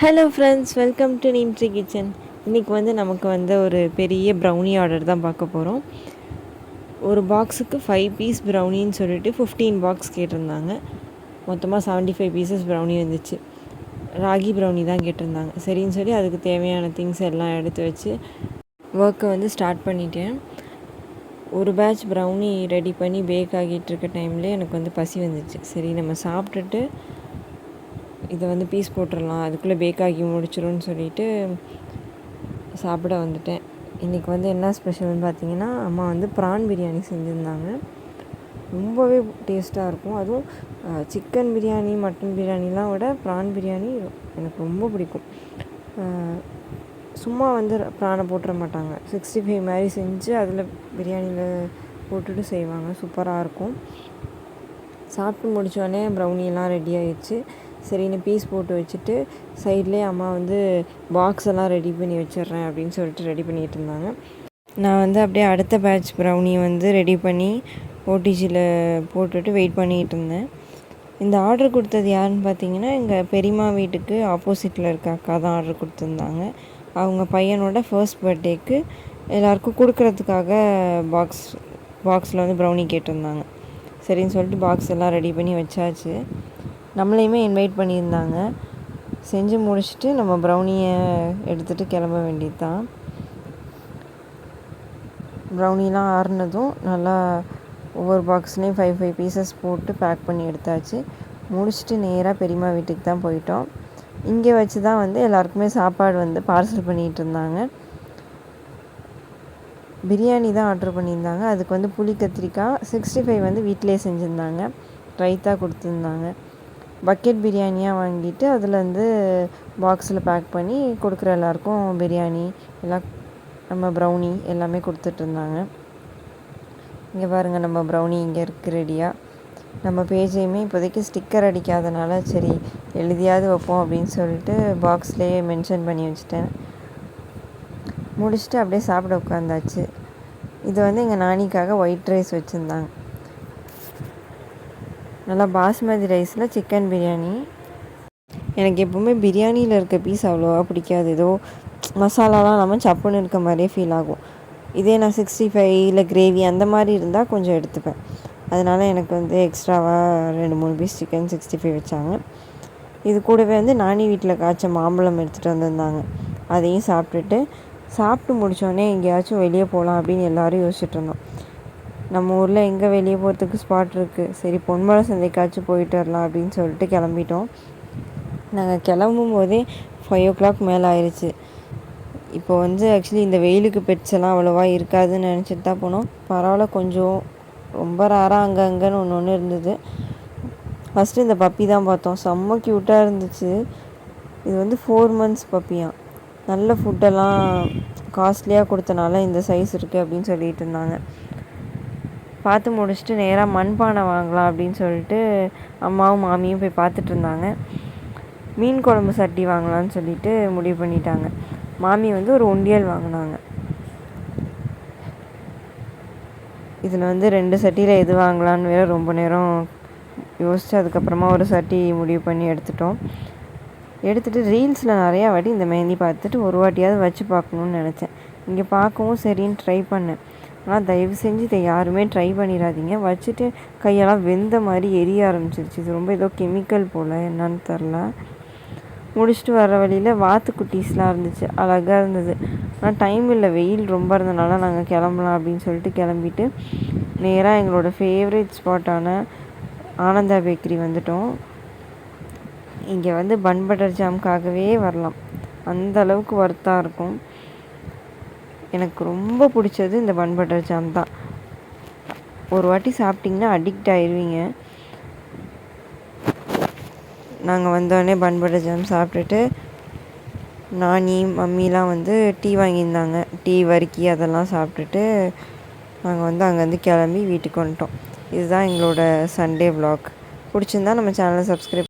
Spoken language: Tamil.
Hello friends, welcome to Neemtree kitchen. இன்றைக்கி நமக்கு ஒரு பெரிய ப்ரௌனி ஆர்டர் தான் பார்க்க போகிறோம். ஒரு பாக்ஸுக்கு 5 பீஸ் ப்ரௌனின்னு சொல்லிட்டு 15 பாக்ஸ் கேட்டிருந்தாங்க. மொத்தமாக 75 பீசஸ் ப்ரௌனி வந்துச்சு. ராகி ப்ரௌனி தான் கேட்டிருந்தாங்க. சரின்னு சொல்லி அதுக்கு தேவையான திங்ஸ் எல்லாம் எடுத்து வச்சு ஒர்க்கை ஸ்டார்ட் பண்ணிட்டேன். ஒரு பேட்ச் ப்ரௌனி ரெடி பண்ணி பேக் ஆகிட்டு இருக்க டைம்லேயே எனக்கு பசி வந்துச்சு. சரி, நம்ம சாப்பிட்டுட்டு இதை பீஸ் போட்டுடலாம், அதுக்குள்ளே பேக் ஆகி முடிச்சிடும்னு சொல்லிட்டு சாப்பிட வந்துட்டேன். இன்றைக்கி என்ன ஸ்பெஷல்னு பார்த்தீங்கன்னா, அம்மா ப்ரான் பிரியாணி செஞ்சுருந்தாங்க. ரொம்பவே டேஸ்ட்டாக இருக்கும். அதுவும் சிக்கன் பிரியாணி, மட்டன் பிரியாணிலாம் விட ப்ரான் பிரியாணி எனக்கு ரொம்ப பிடிக்கும். சும்மா ப்ரானை போட்டுற மாட்டாங்க, 65 மாதிரி செஞ்சு அதில் பிரியாணியில் போட்டுட்டு செய்வாங்க. சூப்பராக இருக்கும். சாப்பிட்டு முடித்தோடனே ப்ரௌனியெல்லாம் ரெடி ஆகிடுச்சு. சரின்னு பீஸ் போட்டு வச்சுட்டு சைட்லேயே அம்மா பாக்ஸ் எல்லாம் ரெடி பண்ணி வச்சிட்றேன் அப்படின்னு சொல்லிட்டு ரெடி பண்ணிகிட்டு இருந்தாங்க. நான் அப்படியே அடுத்த பேட்ச் ப்ரௌனி ரெடி பண்ணி ஓடிஜியில் போட்டுட்டு வெயிட் பண்ணிகிட்டு இருந்தேன். இந்த ஆர்டர் கொடுத்தது யாருன்னு பார்த்தீங்கன்னா, எங்கள் பெரியம்மா வீட்டுக்கு ஆப்போசிட்டில் இருக்க அக்கா தான் ஆர்டர் கொடுத்துருந்தாங்க. அவங்க பையனோட ஃபர்ஸ்ட் பர்த்டேக்கு எல்லாேருக்கும் கொடுக்குறதுக்காக பாக்ஸில் ப்ரௌனி கேட்டிருந்தாங்க. சரின்னு சொல்லிட்டு பாக்ஸ் எல்லாம் ரெடி பண்ணி வச்சாச்சு. நம்மளையுமே இன்வைட் பண்ணியிருந்தாங்க. செஞ்சு முடிச்சுட்டு நம்ம ப்ரௌனியை எடுத்துகிட்டு கிளம்ப வேண்டியது தான். ப்ரௌனிலாம் ஆறுனதும் நல்லா ஒவ்வொரு பாக்ஸ்லேயும் 5 பீசஸ் போட்டு பேக் பண்ணி எடுத்தாச்சு. முடிச்சுட்டு நேராக பெரியம்மா வீட்டுக்கு தான் போயிட்டோம். இங்கே வச்சு தான் எல்லாருக்குமே சாப்பாடு பார்சல் பண்ணிகிட்டு இருந்தாங்க. பிரியாணி தான் ஆர்டர் பண்ணியிருந்தாங்க. அதுக்கு புளி கத்திரிக்காய் 65 வீட்டிலே செஞ்சுருந்தாங்க. ரைத்தா கொடுத்துருந்தாங்க. பக்கெட் பிரியாணியாக வாங்கிட்டு அதில் பாக்ஸில் பேக் பண்ணி கொடுக்குற எல்லாேருக்கும் பிரியாணி எல்லாம் நம்ம ப்ரௌனி எல்லாமே கொடுத்துட்ருந்தாங்க. இங்கே பாருங்கள், நம்ம ப்ரௌனி இங்கே இருக்குது ரெடியாக. நம்ம பேஜையுமே இப்போதைக்கு ஸ்டிக்கர் அடிக்காதனால சரி எழுதியாவது வைப்போம் அப்படின்னு சொல்லிட்டு பாக்ஸ்லேயே மென்ஷன் பண்ணி வச்சுட்டேன். முடிச்சுட்டு அப்படியே சாப்பிட உட்காந்தாச்சு. இது எங்கள் நானிக்காக ஒயிட் ரைஸ் வச்சுருந்தாங்க. நல்லா பாஸ்மதி ரைஸில் சிக்கன் பிரியாணி. எனக்கு எப்போவுமே பிரியாணியில் இருக்க பீஸ் அவ்வளோவா பிடிக்காது. ஏதோ மசாலாலாம் இல்லாமல் சப்புன்னு இருக்க மாதிரியே ஃபீல் ஆகும். இதே நான் 65 இல்லை கிரேவி அந்த மாதிரி இருந்தால் கொஞ்சம் எடுத்துப்பேன். அதனால் எனக்கு எக்ஸ்ட்ராவாக 2-3 பீஸ் சிக்கன் 65 வச்சாங்க. இது கூடவே நானி வீட்டில் காய்ச்ச மாம்பழம் எடுத்துகிட்டு வந்திருந்தாங்க. அதையும் சாப்பிட்டு முடித்தோடனே எங்கேயாச்சும் வெளியே போகலாம் அப்படின்னு எல்லோரும் யோசிச்சுட்டு இருந்தோம். நம்ம ஊரில் எங்கே வெளியே போகிறதுக்கு ஸ்பாட் இருக்குது, சரி பொன்மலை சந்தைக்காச்சும் போயிட்டு வரலாம் அப்படின்னு சொல்லிட்டு கிளம்பிட்டோம். நாங்கள் கிளம்பும் போதே 5 o'clock மேலே ஆயிடுச்சு. இப்போ ஆக்சுவலி இந்த வெயிலுக்கு பெட்ஸ் அவ்வளோவா இருக்காதுன்னு நினச்சிட்டு தான் போனோம். பரவாயில்ல, கொஞ்சம் ரொம்ப ரேராக அங்கன்னு ஒன்று இருந்தது. ஃபஸ்ட்டு இந்த பப்பி தான் பார்த்தோம். செம்ம க்யூட்டாக இருந்துச்சு. இது 4 months பப்பியாம். நல்ல ஃபுட்டெல்லாம் காஸ்ட்லியாக கொடுத்தனால இந்த சைஸ் இருக்குது அப்படின்னு சொல்லிட்டு இருந்தாங்க. பார்த்து முடிச்சுட்டு நேராக மண்பானை வாங்கலாம் அப்படின்னு சொல்லிட்டு அம்மாவும் மாமியும் போய் பார்த்துட்டு இருந்தாங்க. மீன் குழம்பு சட்டி வாங்கலான்னு சொல்லிட்டு முடிவு பண்ணிட்டாங்க. மாமி ஒரு உண்டியல் வாங்கினாங்க. இதில் 2 சட்டியில் எது வாங்கலான்னு வேறு ரொம்ப நேரம் யோசித்து அதுக்கப்புறமா ஒரு சட்டி முடிவு பண்ணி எடுத்துகிட்டு ரீல்ஸில் நிறையா வாட்டி இந்த மெஹந்தி பார்த்துட்டு ஒரு வாட்டியாவது வச்சு பார்க்கணுன்னு நினச்சேன். இங்கே பார்க்கவும் சரின்னு ட்ரை பண்ணேன். ஆனால் தயவு செஞ்சு இதை யாருமே ட்ரை பண்ணிடாதீங்க. வச்சுட்டு கையெல்லாம் வெந்த மாதிரி எரிய ஆரம்பிச்சிருச்சு. இது ரொம்ப ஏதோ கெமிக்கல் போல், என்னன்னு தெரில. முடிச்சுட்டு வர வழியில் வாத்து குட்டீஸ்லாம் இருந்துச்சு, அழகாக இருந்தது. ஆனால் டைம் இல்லை, வெயில் ரொம்ப இருந்தனால நாங்கள் கிளம்பலாம் அப்படின்னு சொல்லிட்டு கிளம்பிட்டு நேராக எங்களோட ஃபேவரட் ஸ்பாட்டான ஆனந்தா பேக்கரி வந்துட்டோம். இங்கே பன் பட்டர் ஜாமுக்காகவே வரலாம், அந்த அளவுக்கு ஒர்த்தாக இருக்கும். எனக்கு ரொம்ப பிடிச்சது இந்த பன் பட்டர் ஜாம் தான். ஒரு வாட்டி சாப்பிட்டிங்கன்னா அடிக்ட் ஆயிடுவீங்க. நாங்கள் வந்தோடனே பன் பட்டர் ஜாம் சாப்பிட்டுட்டு நானி மம்மிலாம் டீ வாங்கியிருந்தாங்க. டீ வறுக்கி அதெல்லாம் சாப்பிட்டுட்டு நாங்கள் அங்கேருந்து கிளம்பி வீட்டுக்கு வந்துட்டோம். இதுதான் எங்களோட சண்டே vlog. பிடிச்சிருந்தா நம்ம சேனலை சப்ஸ்கிரைப்